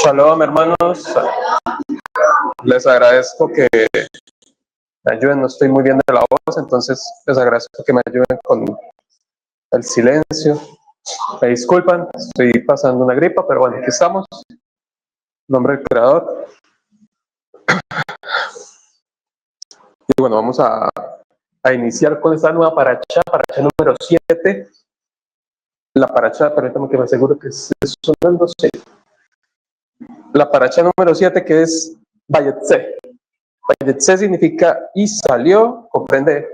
Shalom, hermanos. Les agradezco que me ayuden. No estoy muy bien de la voz, entonces les agradezco que me ayuden con el silencio. Me disculpan, estoy pasando una gripa, pero bueno, aquí estamos. En nombre del Creador. Y bueno, vamos a iniciar con esta nueva paracha número 7. La paracha, permítame que me aseguro que esté sonando, sí. La paracha número 7, que es Vayetse. Vayetse significa y salió, comprende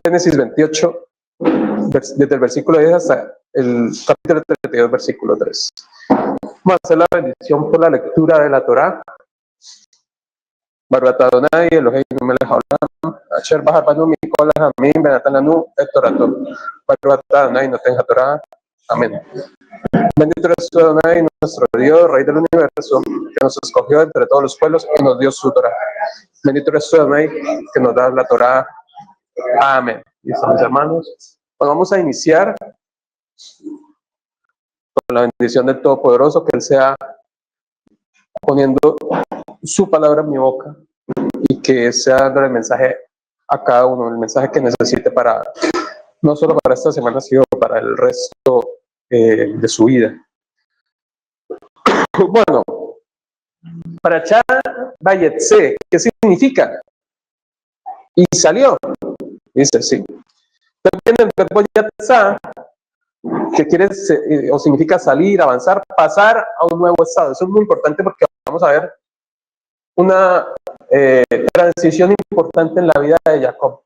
Génesis 28, desde el versículo 10 hasta el capítulo 32, versículo 3. Vamos a hacer la bendición por la lectura de la Torá. Baruch Adonai, Eloheinu melech haolam, asher bahar banu mikol ha'amim venatan lanu et Torato. Baruch Adonai noten haTorá. Amén. Bendito eres tú, Adonai, nuestro Dios, Rey del universo, que nos escogió entre todos los pueblos y nos dio su Torá. Bendito eres tú, Adonai, que nos da la Torá. Amén. Listo, mis hermanos. Bueno, vamos a iniciar con la bendición del Todopoderoso, que Él sea poniendo su palabra en mi boca y que sea dando el mensaje a cada uno, el mensaje que necesite para, no solo para esta semana, sino para el resto de su vida. Bueno, Parashá Vayetse, ¿qué significa? Y salió, dice sí. También el verbo Yatzá, que quiere o significa salir, avanzar, pasar a un nuevo estado. Eso es muy importante porque vamos a ver una transición importante en la vida de Jacob.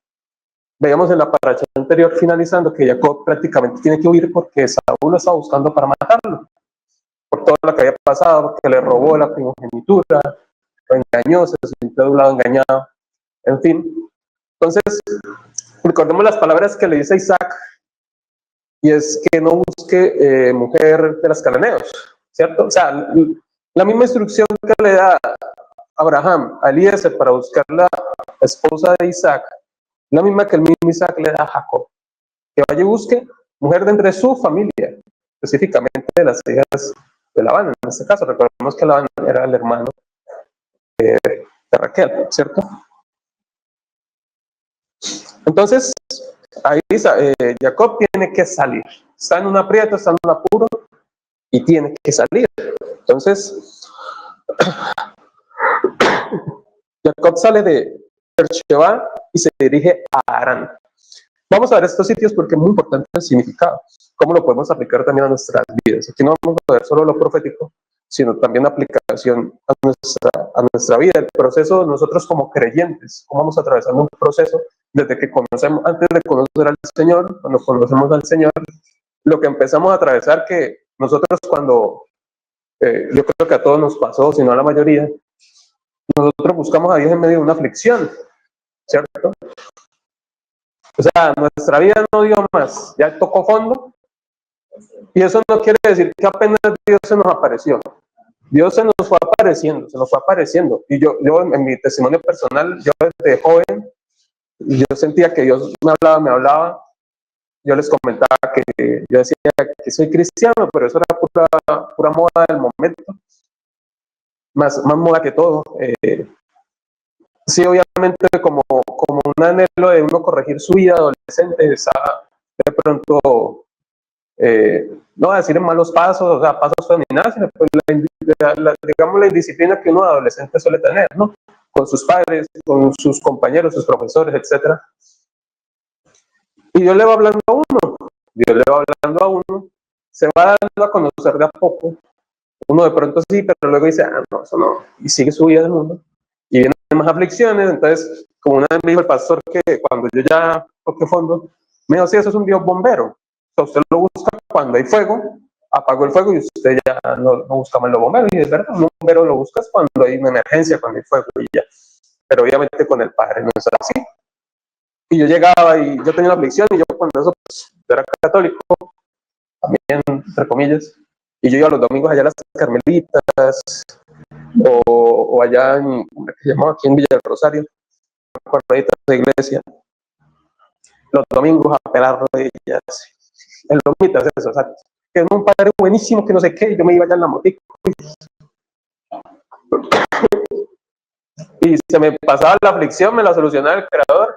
Veíamos en la paracha anterior, finalizando, que Jacob prácticamente tiene que huir porque Saúl lo está buscando para matarlo, por todo lo que había pasado, porque le robó la primogenitura, lo engañó, se sintió de un lado engañado, en fin. Entonces, recordemos las palabras que le dice Isaac, y es que no busque mujer de los cananeos, ¿cierto? O sea, la misma instrucción que le da Abraham a Eliezer para buscar la esposa de Isaac, la misma que el mismo Isaac le da a Jacob, que vaya y busque mujer de entre su familia, específicamente de las hijas de Labán. En este caso, recordemos que Labán era el hermano de Raquel, ¿cierto? Entonces, ahí Jacob tiene que salir. Está en un aprieto, está en un apuro y tiene que salir. Entonces, Jacob sale de Beersheba y se dirige a Harán. Vamos a ver estos sitios porque es muy importante el significado. Cómo lo podemos aplicar también a nuestras vidas. Aquí no vamos a ver solo lo profético, sino también la aplicación a nuestra vida. El proceso, nosotros como creyentes, cómo vamos atravesando un proceso desde que conocemos, antes de conocer al Señor, cuando conocemos al Señor, lo que empezamos a atravesar, que nosotros cuando, yo creo que a todos nos pasó, si no a la mayoría, nosotros buscamos a Dios en medio de una aflicción, ¿cierto? O sea, nuestra vida no dio más, ya tocó fondo, y eso no quiere decir que apenas Dios se nos apareció. Dios se nos fue apareciendo, y yo en mi testimonio personal, yo desde joven, yo sentía que Dios me hablaba, yo les comentaba que yo decía que soy cristiano, pero eso era pura moda del momento, más moda que todo. Sí, obviamente como un anhelo de uno corregir su vida adolescente, de pronto, no voy a decir en malos pasos, o sea, pasos feminados, sino pues digamos la indisciplina que uno adolescente suele tener, ¿no? Con sus padres, con sus compañeros, sus profesores, etc. Y Dios le va hablando a uno, se va dando a conocer de a poco. Uno de pronto sí, pero luego dice, no, eso no, y sigue su vida del mundo. Y vienen más aflicciones. Entonces, como una vez me dijo el pastor, que cuando yo ya toqué fondo, me dijo, sí, eso es un Dios bombero. O sea, usted lo busca cuando hay fuego, apagó el fuego y usted ya no busca más los bomberos. Y es verdad, un bombero lo buscas cuando hay una emergencia, cuando hay fuego y ya. Pero obviamente con el Padre no es así. Y yo llegaba y yo tenía una aflicción, y yo cuando eso, pues, yo era católico, también, entre comillas, y yo iba los domingos allá a las Carmelitas, o allá en, ¿cómo se llamaba? Aquí en Villa del Rosario, por ahí de iglesia. los domingos a pelar rodillas. El lomita es eso, exacto. Que es un padre buenísimo, que no sé qué, y yo me iba allá en la motico. Y se me pasaba la aflicción, me la solucionaba el creador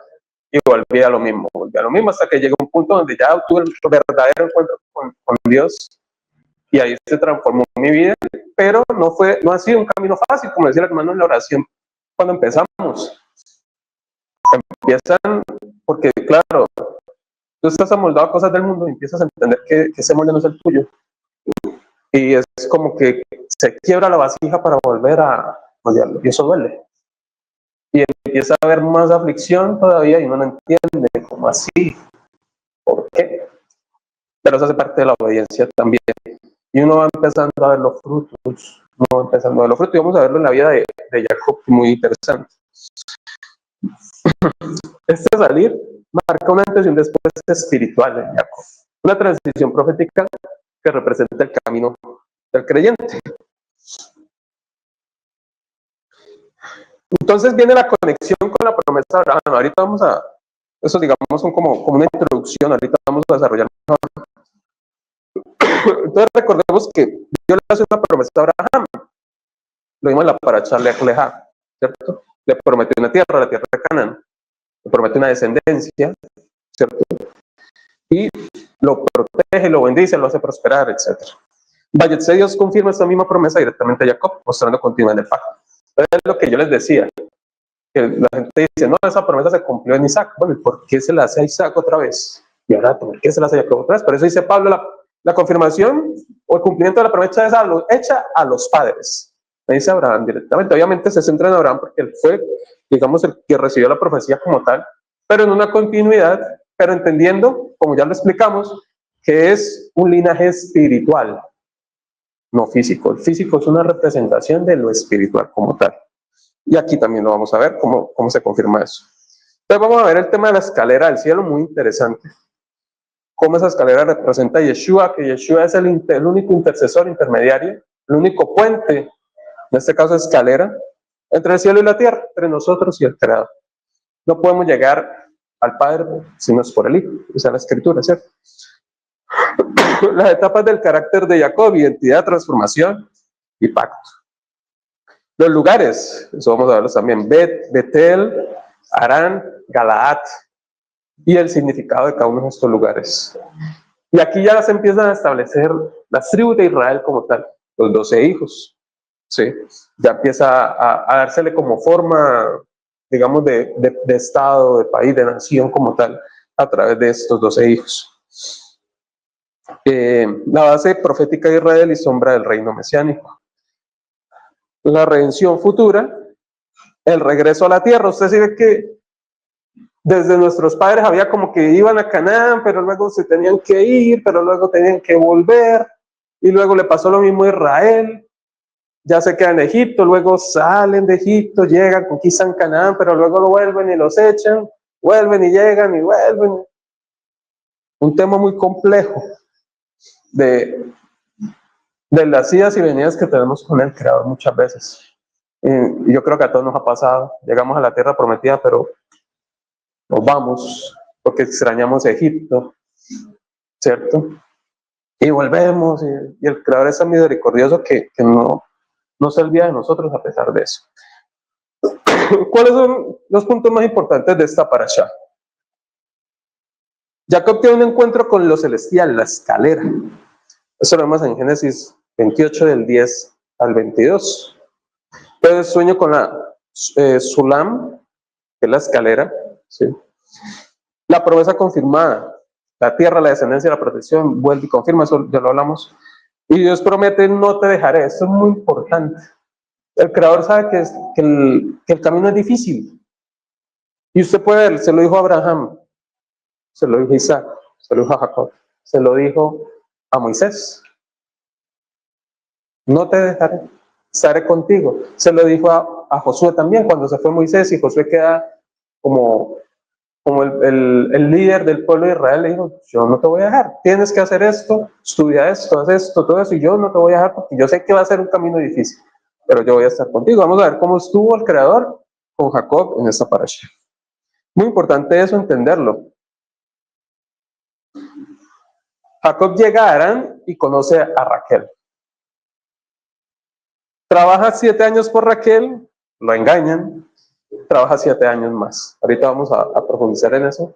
y volvía a lo mismo, hasta que llegó un punto donde ya tuve el verdadero encuentro con Dios y ahí se transformó mi vida, pero no ha sido un camino fácil, como decía el hermano en la oración cuando empezamos. Empiezan, porque claro, tú estás amoldado a cosas del mundo y empiezas a entender que ese molde no es el tuyo. Y es como que se quiebra la vasija para volver a moldearlo, y eso duele. Y empieza a haber más aflicción todavía y uno no entiende cómo así, por qué. Pero eso hace parte de la obediencia también. Y uno va empezando a ver los frutos, y vamos a verlo en la vida de Jacob, muy interesante. Este salir marca una antes y un después espiritual en Jacob, una transición profética que representa el camino del creyente. Entonces viene la conexión con la promesa de Abraham. Ahorita vamos a, eso digamos son como una introducción, ahorita vamos a desarrollar mejor. Entonces recordemos que Dios le hace una promesa a Abraham, lo vimos en la paracha Lech Leja, ¿cierto? Le prometió una tierra, la tierra de Canaán, le promete una descendencia, ¿cierto? Y lo protege, lo bendice, lo hace prosperar, etc. Vayetse, Dios confirma esta misma promesa directamente a Jacob, mostrando continuidad en el pacto. Es lo que yo les decía, que la gente dice, no, esa promesa se cumplió en Isaac. Bueno, ¿y por qué se la hace a Isaac otra vez? Y ahora, ¿por qué se la hace a Jacob otra vez? Por eso dice Pablo, la confirmación o el cumplimiento de la promesa es hecha a los padres. Me dice Abraham directamente. Obviamente se centra en Abraham porque él fue, digamos, el que recibió la profecía como tal, pero en una continuidad, pero entendiendo, como ya lo explicamos, que es un linaje espiritual, no físico. El físico es una representación de lo espiritual como tal. Y aquí también lo vamos a ver cómo se confirma eso. Entonces vamos a ver el tema de la escalera del cielo, muy interesante. Cómo esa escalera representa a Yeshua, que Yeshua es el único intercesor intermediario, el único puente, en este caso escalera, entre el cielo y la tierra, entre nosotros y el Creador. No podemos llegar al Padre si no es por el Hijo, esa es la Escritura, ¿cierto? Las etapas del carácter de Jacob: identidad, transformación y pacto. Los lugares, eso vamos a verlos también: Betel, Harán, Galaad, y el significado de cada uno de estos lugares. Y aquí ya se empiezan a establecer las tribus de Israel como tal, los 12 hijos, ¿sí? Ya empieza a dársele como forma, digamos, de estado, de país, de nación como tal, a través de estos 12 hijos. La base profética de Israel y sombra del reino mesiánico. La redención futura, el regreso a la tierra. Usted sí ve que desde nuestros padres había como que iban a Canaán, pero luego se tenían que ir, pero luego tenían que volver, y luego le pasó lo mismo a Israel. Ya se quedan en Egipto, luego salen de Egipto, llegan, conquistan Canaán, pero luego lo vuelven y los echan, vuelven y llegan y vuelven. Un tema muy complejo de las idas y venidas que tenemos con el Creador muchas veces. Y yo creo que a todos nos ha pasado. Llegamos a la tierra prometida, pero nos vamos porque extrañamos Egipto, ¿cierto? Y volvemos, y el Creador es tan misericordioso que no se olvida de nosotros a pesar de eso. ¿Cuáles son los puntos más importantes de esta parashá? Jacob tiene un encuentro con lo celestial, la escalera. Eso lo vemos en Génesis 28, del 10 al 22. Entonces sueño con la Sulam, que es la escalera, ¿sí? La promesa confirmada, la tierra, la descendencia, la protección, vuelve y confirma, eso ya lo hablamos. Y Dios promete: no te dejaré. Esto es muy importante. El Creador sabe que el camino es difícil. Y usted puede ver, se lo dijo a Abraham, se lo dijo a Isaac, se lo dijo a Jacob, se lo dijo a Moisés: no te dejaré, estaré contigo. Se lo dijo a Josué también, cuando se fue Moisés y Josué queda como el líder del pueblo de Israel. Le dijo: yo no te voy a dejar, tienes que hacer esto, estudia esto, haz esto, todo eso, y yo no te voy a dejar porque yo sé que va a ser un camino difícil, pero yo voy a estar contigo. Vamos a ver cómo estuvo el Creador con Jacob en esta parasha. Muy importante eso, entenderlo. Jacob llega a Harán y conoce a Raquel. Trabaja 7 años por Raquel, lo engañan, trabaja 7 años más. Ahorita vamos a profundizar en eso.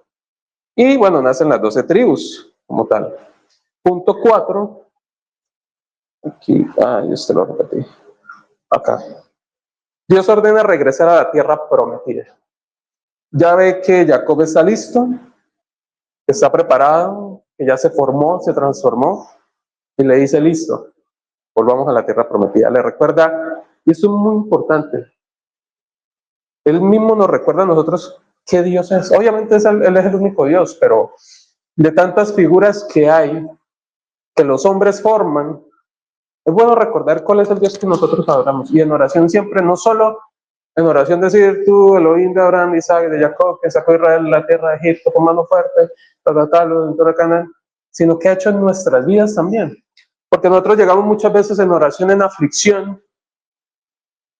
Y bueno, nacen las 12 tribus como tal. Punto 4. Aquí, yo te lo repetí. Acá. Dios ordena regresar a la tierra prometida. Ya ve que Jacob está listo, está preparado, que ya se formó, se transformó, y le dice, listo, volvamos a la tierra prometida. Le recuerda, y esto es muy importante, él mismo nos recuerda a nosotros qué Dios es. Obviamente él es el único Dios, pero de tantas figuras que hay, que los hombres forman, es bueno recordar cuál es el Dios que nosotros adoramos. Y en oración siempre, no solo en oración decir, tú, Elohim de Abraham, Isaac, de Jacob, que sacó a Israel de la tierra de Egipto con mano fuerte, lo de Canaán, sino que ha hecho en nuestras vidas también. Porque nosotros llegamos muchas veces en oración en aflicción,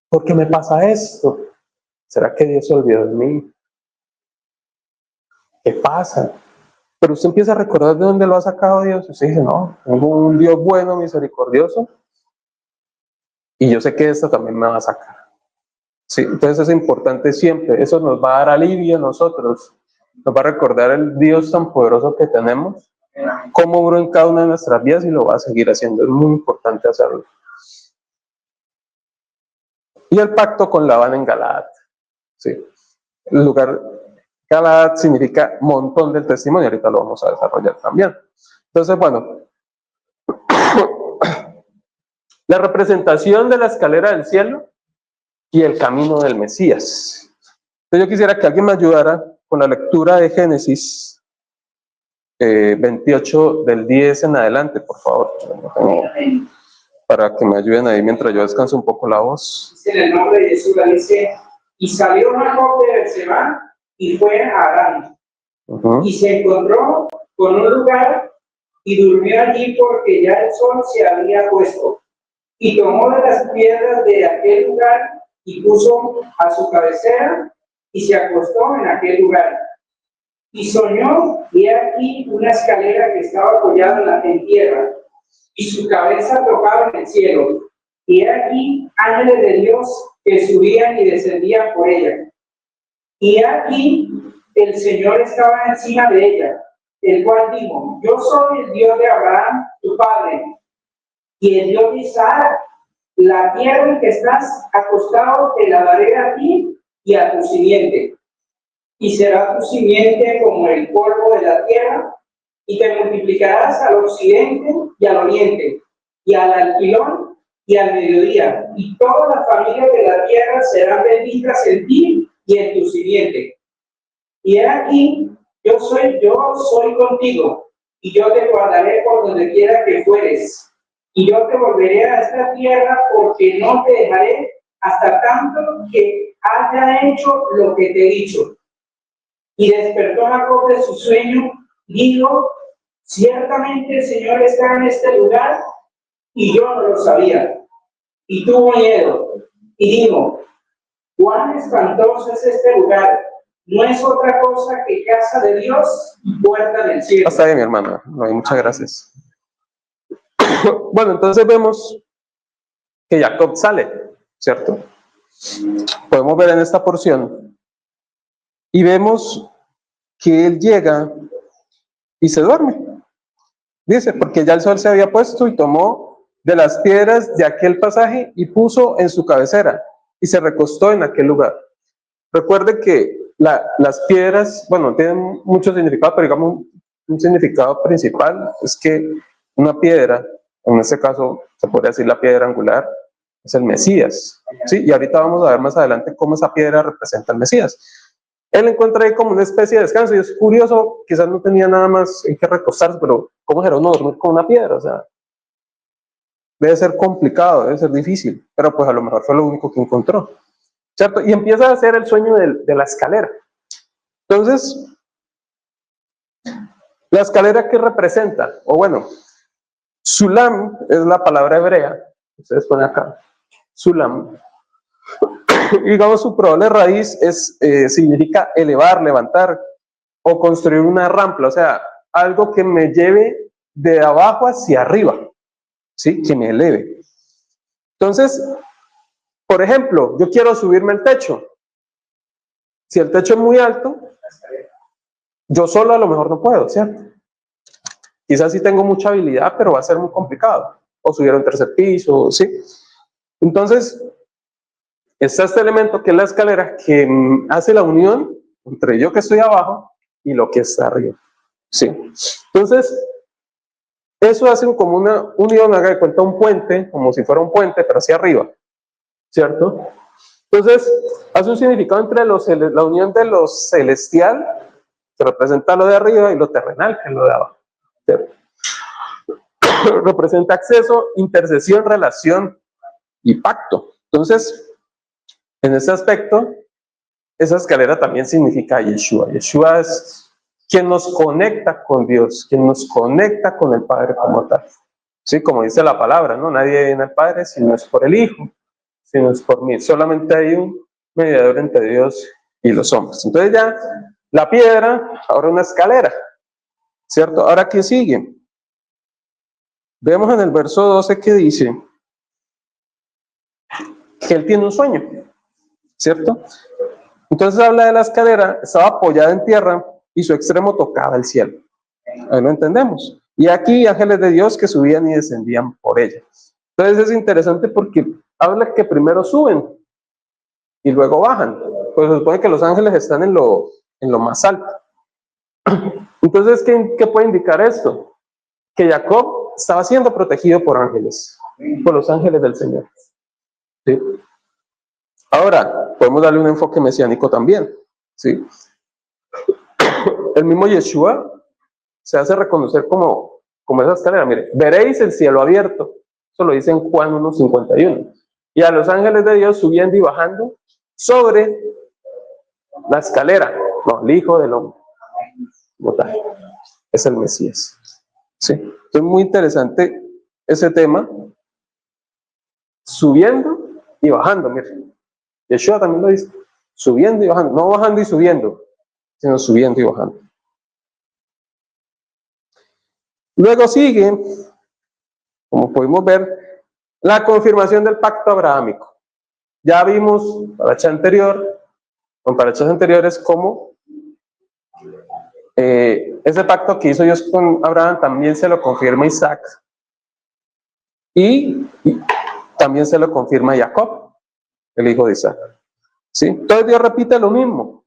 porque me pasa esto. ¿Será que Dios se olvidó de mí? ¿Qué pasa? Pero usted empieza a recordar de dónde lo ha sacado Dios. Usted dice, no, tengo un Dios bueno, misericordioso, y yo sé que esto también me va a sacar. Sí, entonces es importante siempre, eso nos va a dar alivio a nosotros, nos va a recordar el Dios tan poderoso que tenemos, cómo obró en cada una de nuestras vidas y lo va a seguir haciendo, es muy importante hacerlo. Y el pacto con Labán en Galaad, sí, el lugar, Galaad significa montón del testimonio, ahorita lo vamos a desarrollar también. Entonces, bueno, la representación de la escalera del cielo y el camino del Mesías. Entonces yo quisiera que alguien me ayudara con la lectura de Génesis 28 del 10 en adelante, por favor. Para que me ayuden ahí mientras yo descanso un poco la voz. En el nombre de Jesús dice, y salió Jacob de Berseba y fue a Harán. Y se encontró con un lugar y durmió allí porque ya el sol se había puesto. Y tomó de las piedras de aquel lugar y puso a su cabecera y se acostó en aquel lugar. Y soñó, y aquí una escalera que estaba apoyada en tierra, y su cabeza tocaba en el cielo. Y aquí ángeles de Dios que subían y descendían por ella. Y aquí el Señor estaba encima de ella, el cual dijo, yo soy el Dios de Abraham, tu padre, y el Dios de Isaac. La tierra en que estás acostado te la daré a ti y a tu simiente. Y será tu simiente como el polvo de la tierra, y te multiplicarás al occidente y al oriente, y al alquilón y al mediodía, y todas las familias de la tierra serán benditas en ti y en tu simiente. Y he aquí, yo soy contigo, y yo te guardaré por donde quiera que fueres, y yo te volveré a esta tierra, porque no te dejaré hasta tanto que haya hecho lo que te he dicho. Y despertó Jacob de su sueño, y dijo, ciertamente el Señor está en este lugar, y yo no lo sabía. Y tuvo miedo, y dijo, cuán espantoso es este lugar, no es otra cosa que casa de Dios y puerta del cielo. Hasta ahí, mi hermana, muchas gracias. Bueno, entonces vemos que Jacob sale, ¿cierto? Podemos ver en esta porción y vemos que él llega y se duerme. Dice, porque ya el sol se había puesto y tomó de las piedras de aquel pasaje y puso en su cabecera y se recostó en aquel lugar. Recuerde que las piedras, bueno, tienen mucho significado, pero digamos un significado principal es que una piedra, en este caso se podría decir la piedra angular, es el Mesías, ¿sí? Y ahorita vamos a ver más adelante cómo esa piedra representa al Mesías. Él encuentra ahí como una especie de descanso y es curioso, quizás no tenía nada más en que recostarse, pero ¿cómo será uno dormir con una piedra? O sea, debe ser complicado, debe ser difícil, pero pues a lo mejor fue lo único que encontró, ¿cierto? Y empieza a hacer el sueño de la escalera. Entonces, la escalera, ¿qué representa? O bueno, Sulam es la palabra hebrea, ustedes ponen acá, Sulam. Y digamos, su probable raíz significa elevar, levantar o construir una rampa, o sea, algo que me lleve de abajo hacia arriba, ¿sí? Que me eleve. Entonces, por ejemplo, yo quiero subirme al techo. Si el techo es muy alto, yo solo a lo mejor no puedo, ¿cierto? Quizás sí tengo mucha habilidad, pero va a ser muy complicado. O subir a un tercer piso, ¿sí? Entonces, está este elemento que es la escalera que hace la unión entre yo que estoy abajo y lo que está arriba, ¿sí? Entonces, eso hace como una unión, haga de cuenta un puente, como si fuera un puente, pero hacia arriba, ¿cierto? Entonces, hace un significado entre la unión de lo celestial, que representa lo de arriba, y lo terrenal, que es lo de abajo, ¿cierto? Representa acceso, intercesión, relación y pacto. Entonces, en ese aspecto, esa escalera también significa Yeshua. Yeshua es quien nos conecta con Dios, quien nos conecta con el Padre como tal. Sí, como dice la palabra, ¿no? Nadie viene al Padre si no es por el Hijo, si no es por mí. Solamente hay un mediador entre Dios y los hombres. Entonces ya la piedra, ahora una escalera, ¿cierto? Ahora, ¿qué sigue? Vemos en el verso 12 que dice que él tiene un sueño, ¿cierto? Entonces habla de la escalera, estaba apoyada en tierra y su extremo tocaba el cielo. Ahí lo entendemos. Y aquí ángeles de Dios que subían y descendían por ella. Entonces es interesante porque habla que primero suben y luego bajan. Pues se supone que los ángeles están en lo más alto. Entonces, ¿qué puede indicar esto? Que Jacob estaba siendo protegido por ángeles, por los ángeles del Señor. ¿Sí? Ahora, podemos darle un enfoque mesiánico también. ¿Sí? El mismo Yeshua se hace reconocer como esa escalera. Mire, veréis el cielo abierto. Eso lo dice en Juan 1:51. Y a los ángeles de Dios subiendo y bajando sobre la escalera. No, el Hijo del Hombre. Es el Mesías. Sí. Entonces, muy interesante ese tema. Subiendo y bajando, miren. Yeshua también lo dice. Subiendo y bajando. No bajando y subiendo, sino subiendo y bajando. Luego sigue, como pudimos ver, la confirmación del pacto abrahámico. Ya vimos con parachas anteriores, cómo ese pacto que hizo Dios con Abraham también se lo confirma Isaac y también se lo confirma Jacob, el hijo de Isaac. ¿Sí? Entonces Dios repite lo mismo.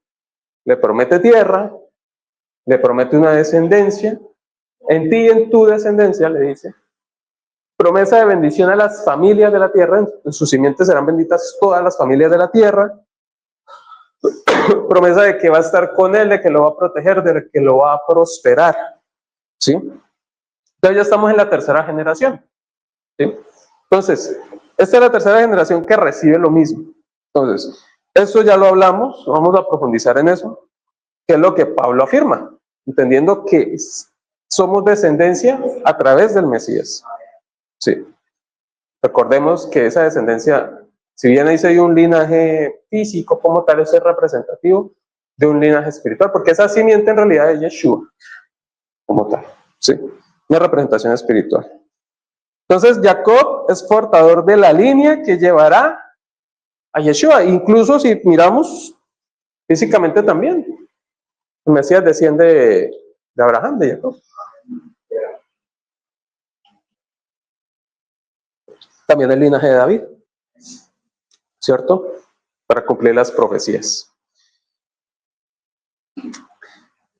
Le promete tierra, le promete una descendencia, en ti y en tu descendencia, le dice. Promesa de bendición a las familias de la tierra, en sus simientes serán benditas todas las familias de la tierra. Promesa de que va a estar con él, de que lo va a proteger, de que lo va a prosperar. ¿Sí? Entonces ya estamos en la tercera generación. ¿Sí? Entonces, esta es la tercera generación que recibe lo mismo. Entonces, eso ya lo hablamos, vamos a profundizar en eso, que es lo que Pablo afirma, entendiendo que somos descendencia a través del Mesías. Sí. Recordemos que esa descendencia, si bien ahí se dio un linaje físico como tal, es representativo de un linaje espiritual, porque esa simiente en realidad es Yeshua, como tal. Sí, una representación espiritual. Entonces, Jacob es portador de la línea que llevará a Yeshua. Incluso si miramos físicamente también, el Mesías desciende de Abraham, de Jacob. También el linaje de David, ¿cierto? Para cumplir las profecías.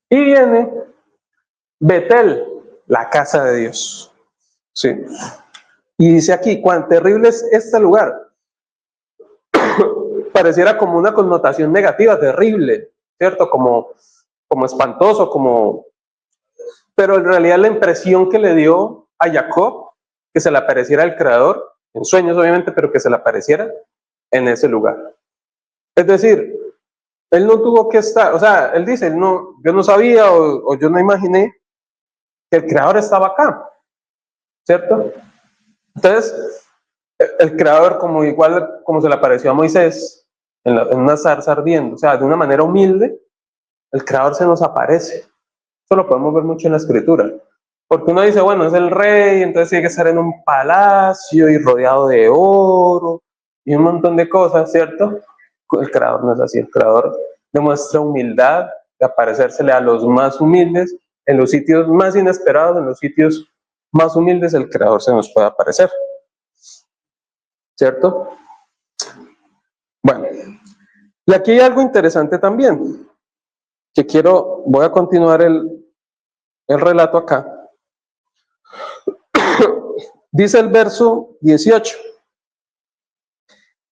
Y viene Betel, la casa de Dios. Sí. Y dice aquí, cuán terrible es este lugar. Pareciera como una connotación negativa, terrible, ¿cierto? Como espantoso, pero en realidad la impresión que le dio a Jacob, que se le apareciera el Creador, en sueños obviamente, pero que se le apareciera en ese lugar. Es decir, él no tuvo que estar, o sea, él dice, yo no sabía o yo no imaginé que el Creador estaba acá, ¿cierto? Entonces, el Creador, igual como se le apareció a Moisés en una zarza ardiendo, o sea, de una manera humilde, el Creador se nos aparece. Eso lo podemos ver mucho en la Escritura. Porque uno dice, bueno, es el rey, entonces tiene que estar en un palacio y rodeado de oro y un montón de cosas, ¿cierto? El creador no es así, el creador demuestra humildad, de aparecérsele a los más humildes, en los sitios más inesperados, en los sitios más humildes, el creador se nos puede aparecer, ¿cierto? Bueno, y aquí hay algo interesante también, que voy a continuar el relato acá. Dice el verso 18,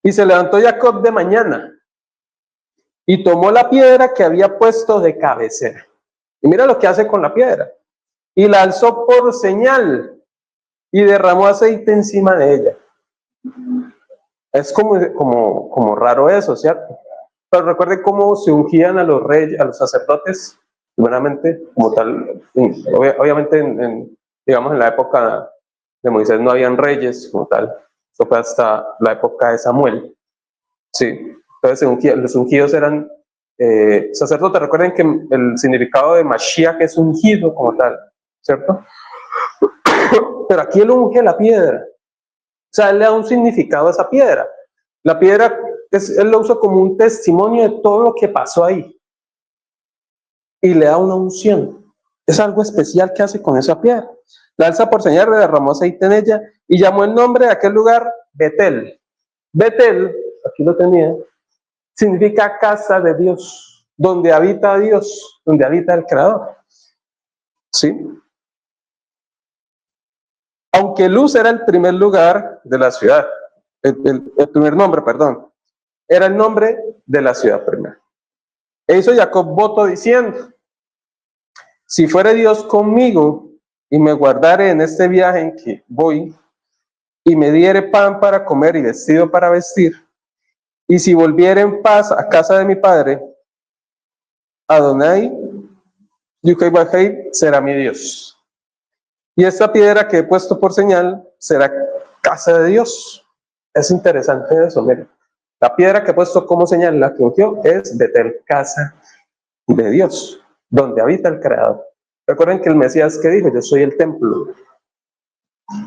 y se levantó Jacob de mañana, y tomó la piedra que había puesto de cabecera. Y mira lo que hace con la piedra. Y la alzó por señal, y derramó aceite encima de ella. Es como raro eso, ¿cierto? Pero recuerden cómo se ungían a los reyes, a los sacerdotes, primeramente, como tal, obviamente digamos en la época de Moisés no habían reyes como tal, eso fue hasta la época de Samuel, sí, entonces los ungidos eran sacerdotes. Recuerden que el significado de Mashiach es ungido como tal, ¿cierto? Pero aquí él unge la piedra, o sea, él le da un significado a esa piedra. La piedra, él lo usa como un testimonio de todo lo que pasó ahí. Y le da una unción. Es algo especial que hace con esa piedra. La alza por señal, le derramó aceite en ella y llamó el nombre de aquel lugar Betel. Betel, aquí lo tenía, significa casa de Dios, donde habita Dios, donde habita el Creador. ¿Sí? Aunque Luz era el primer lugar de la ciudad, el primer nombre, perdón, era el nombre de la ciudad primero. E hizo Jacob voto diciendo, si fuere Dios conmigo y me guardare en este viaje en que voy, y me diere pan para comer y vestido para vestir, y si volviere en paz a casa de mi padre, Adonai, Yuhei será mi Dios. Y esta piedra que he puesto por señal será casa de Dios. Es interesante eso, miren. La piedra que he puesto como señal, la que ungió, es Betel, casa de Dios, donde habita el Creador. Recuerden que el Mesías que dijo, yo soy el templo.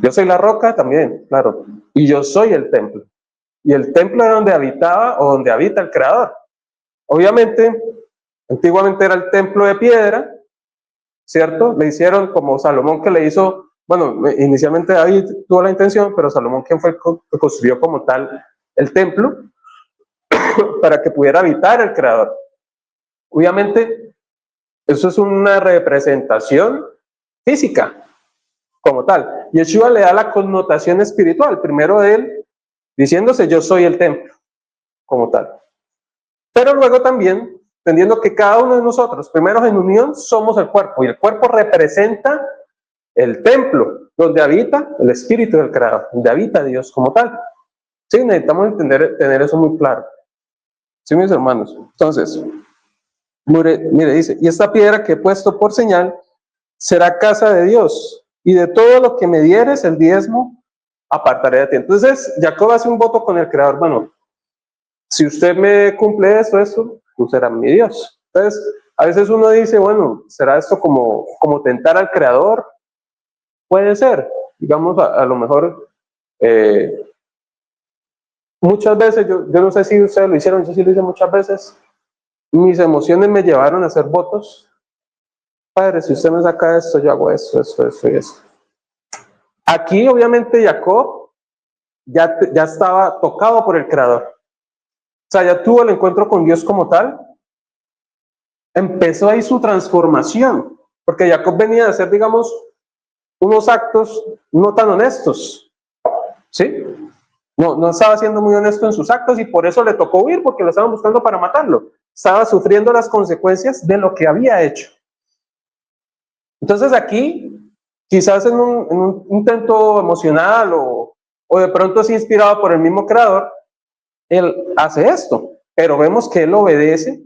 Yo soy la roca también, claro. Y yo soy el templo. Y el templo era donde habitaba o donde habita el Creador. Obviamente, antiguamente era el templo de piedra, ¿cierto? Le hicieron como Salomón que le hizo, bueno, inicialmente David tuvo la intención, pero Salomón quien fue que construyó como tal el templo para que pudiera habitar el Creador. Obviamente, eso es una representación física como tal. Yeshua le da la connotación espiritual, primero de él diciéndose yo soy el templo como tal. Pero luego también entendiendo que cada uno de nosotros, primero en unión, somos el cuerpo, y el cuerpo representa el templo, donde habita el Espíritu del Creador, donde habita Dios como tal. Sí, necesitamos tener eso muy claro. Sí, mis hermanos. Entonces, mire, dice, y esta piedra que he puesto por señal será casa de Dios, y de todo lo que me dieres el diezmo, apartaré de ti. Entonces, Jacob hace un voto con el Creador, bueno, si usted me cumple eso, tú serás mi Dios. Entonces, a veces uno dice, bueno, ¿será esto como tentar al Creador? Puede ser, digamos, a lo mejor, muchas veces, yo no sé si ustedes lo hicieron, yo sí lo hice muchas veces, mis emociones me llevaron a hacer votos. Padre, si usted me saca esto, yo hago esto y eso. Aquí, obviamente, Jacob ya estaba tocado por el Creador. O sea, ya tuvo el encuentro con Dios como tal. Empezó ahí su transformación, porque Jacob venía de hacer, digamos, unos actos no tan honestos, ¿sí? No estaba siendo muy honesto en sus actos y por eso le tocó huir, porque lo estaban buscando para matarlo. Estaba sufriendo las consecuencias de lo que había hecho. Entonces aquí, quizás en un intento emocional o de pronto es inspirado por el mismo Creador, él hace esto, pero vemos que él obedece.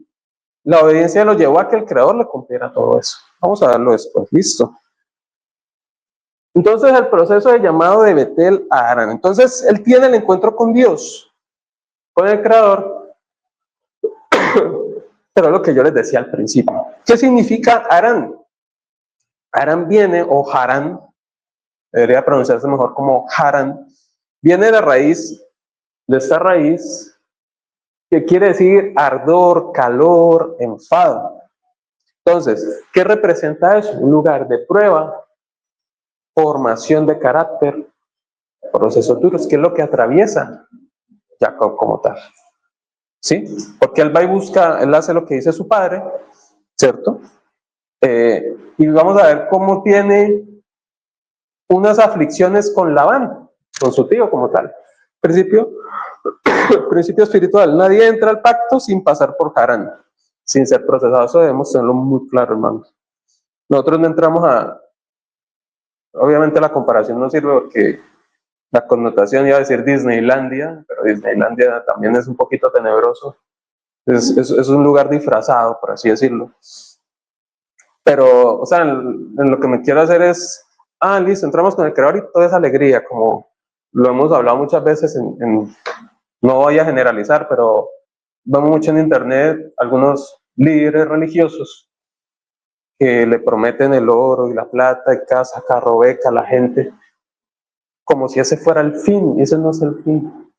La obediencia lo llevó a que el Creador le cumpliera todo eso. Vamos a darlo después, listo. Entonces el proceso de llamado de Betel a Harán. Entonces él tiene el encuentro con Dios, con el Creador, pero lo que yo les decía al principio. ¿Qué significa Harán? Aram viene, o Harán, debería pronunciarse mejor como Harán, viene de la raíz, de esta raíz, que quiere decir ardor, calor, enfado. Entonces, ¿qué representa eso? Un lugar de prueba, formación de carácter, procesos duros, que es lo que atraviesa Jacob como tal. ¿Sí? Porque él va y busca, él hace lo que dice su padre, ¿cierto? Y vamos a ver cómo tiene unas aflicciones con Labán, con su tío como tal. Principio espiritual, nadie entra al pacto sin pasar por Harán, sin ser procesado. Eso debemos tenerlo muy claro, hermanos. Nosotros no entramos obviamente la comparación no sirve porque la connotación iba a decir Disneylandia, pero Disneylandia también es un poquito tenebroso. Es un lugar disfrazado, por así decirlo. Pero, o sea, en lo que me quiero hacer es, listo, entramos con el Creador y toda esa alegría, como lo hemos hablado muchas veces, no voy a generalizar, pero vemos mucho en internet algunos líderes religiosos que le prometen el oro y la plata y casa, carro, beca a la gente, como si ese fuera el fin, y ese no es el fin.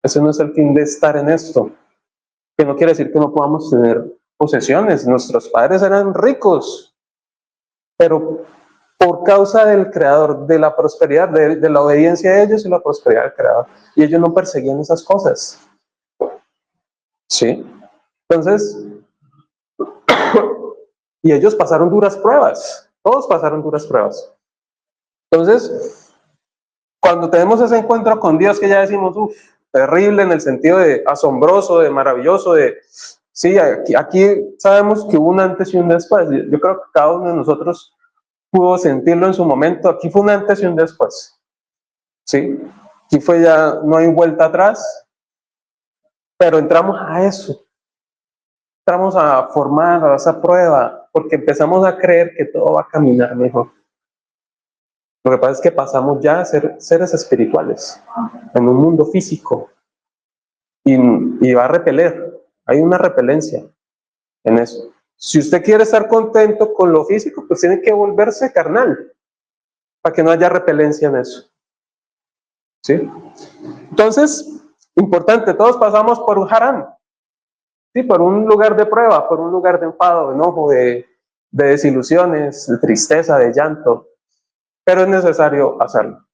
Ese no es el fin de estar en esto. Que no quiere decir que no podamos tener posesiones. Nuestros padres eran ricos, pero por causa del Creador, de la prosperidad, de la obediencia de ellos y la prosperidad del Creador. Y ellos no perseguían esas cosas. ¿Sí? Entonces, y ellos pasaron duras pruebas. Todos pasaron duras pruebas. Entonces, cuando tenemos ese encuentro con Dios que ya decimos, terrible en el sentido de asombroso, de maravilloso, sí, aquí sabemos que hubo un antes y un después. Yo creo que cada uno de nosotros pudo sentirlo en su momento. Aquí fue un antes y un después. ¿Sí? Aquí fue ya, no hay vuelta atrás, pero entramos a eso. Entramos a formar a esa prueba, porque empezamos a creer que todo va a caminar mejor. Lo que pasa es que pasamos ya a ser seres espirituales, en un mundo físico, y va a repeler. Hay una repelencia en eso. Si usted quiere estar contento con lo físico, pues tiene que volverse carnal, para que no haya repelencia en eso. ¿Sí? Entonces, importante, todos pasamos por un Harán, ¿sí? Por un lugar de prueba, por un lugar de enfado, de enojo, de desilusiones, de tristeza, de llanto, pero es necesario hacerlo.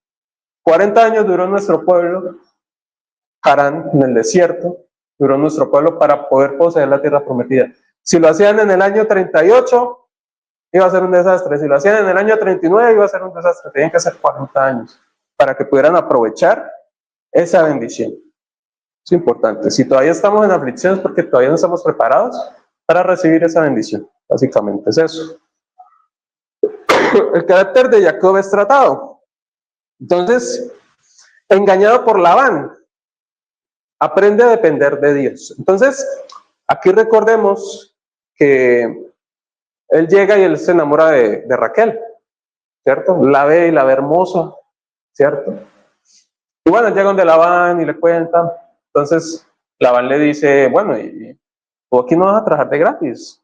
40 años duró nuestro pueblo, Harán, en el desierto, duró nuestro pueblo para poder poseer la tierra prometida. Si lo hacían en el año 38, iba a ser un desastre. Si lo hacían en el año 39, iba a ser un desastre. Tenían que hacer 40 años para que pudieran aprovechar esa bendición. Es importante. Si todavía estamos en aflicciones, porque todavía no estamos preparados para recibir esa bendición. Básicamente es eso. El carácter de Jacob es tratado. Entonces, engañado por Labán, aprende a depender de Dios. Entonces, aquí recordemos que él llega y él se enamora de Raquel, ¿cierto? La ve y la ve hermosa, ¿cierto? Y bueno, llega donde Labán y le cuentan. Entonces, Labán le dice, bueno, y tú aquí no vas a trabajar de gratis.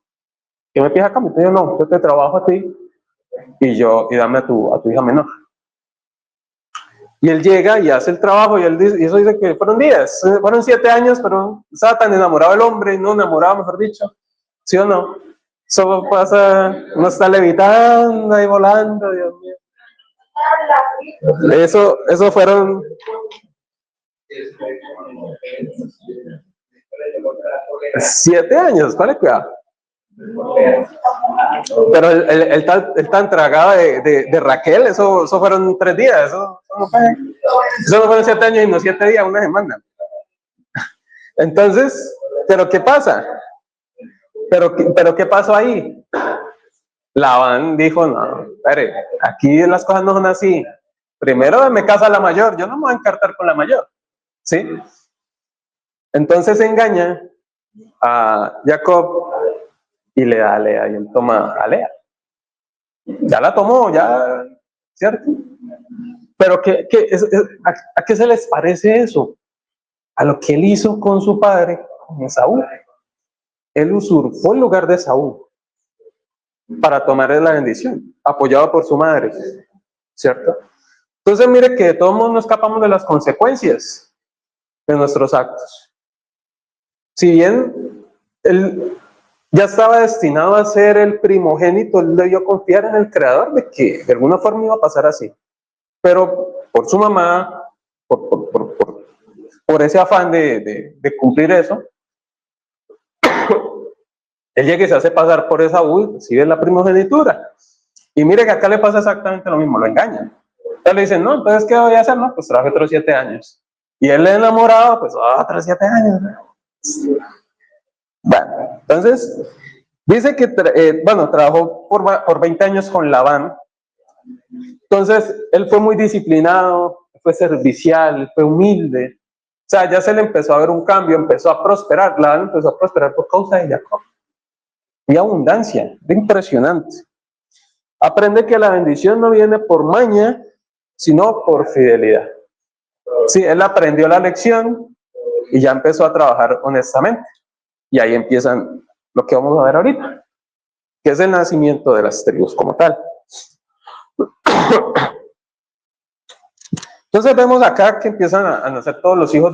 ¿Qué me pides acá? Me dice, no, yo te trabajo a ti y dame a tu hija menor. Y él llega y hace el trabajo y él dice, y eso dice que fueron 10, fueron 7 años, pero estaba tan enamorado del hombre, no enamorado, mejor dicho, ¿sí o no? Eso pasa, uno está levitando y volando, Dios mío. Eso fueron 7 años, ¿cuál es cuidado? Pero el tan tragado de Raquel, eso fueron 3 días, eso no fueron 7 años y no 7 días, una semana. Entonces, ¿pero qué pasa? ¿Pero qué pasó ahí? Labán dijo, no, espere, aquí las cosas no son así. Primero me casa la mayor, yo no me voy a encartar con la mayor, ¿sí? Entonces engaña a Jacob y le da a Lea, y él toma a Lea. Ya la tomó, ya, ¿cierto? Pero ¿a qué se les parece eso? A lo que él hizo con su padre, con Esaú. Él usurpó el lugar de Esaú. para tomar la bendición, apoyado por su madre, ¿cierto? Entonces mire que de todos modos no escapamos de las consecuencias de nuestros actos. Si bien él ya estaba destinado a ser el primogénito, él debió confiar en el Creador de que de alguna forma iba a pasar así. Pero por su mamá, por ese afán de cumplir eso, él llega y se hace pasar por esa recibe la primogenitura. Y mire que acá le pasa exactamente lo mismo, lo engañan. Entonces le dicen, no, entonces ¿qué voy a hacer? No, pues trabaje otros 7 años. Y él enamorado, pues otros 7 años. Bueno, entonces, dice que, trabajó por 20 años con Labán. Entonces, él fue muy disciplinado, fue servicial, fue humilde. O sea, ya se le empezó a ver un cambio, empezó a prosperar. Labán empezó a prosperar por causa de Jacob. Y abundancia, impresionante. Aprende que la bendición no viene por maña, sino por fidelidad. Sí, él aprendió la lección y ya empezó a trabajar honestamente. Y ahí empiezan lo que vamos a ver ahorita, que es el nacimiento de las tribus como tal. Entonces vemos acá que empiezan a nacer todos los hijos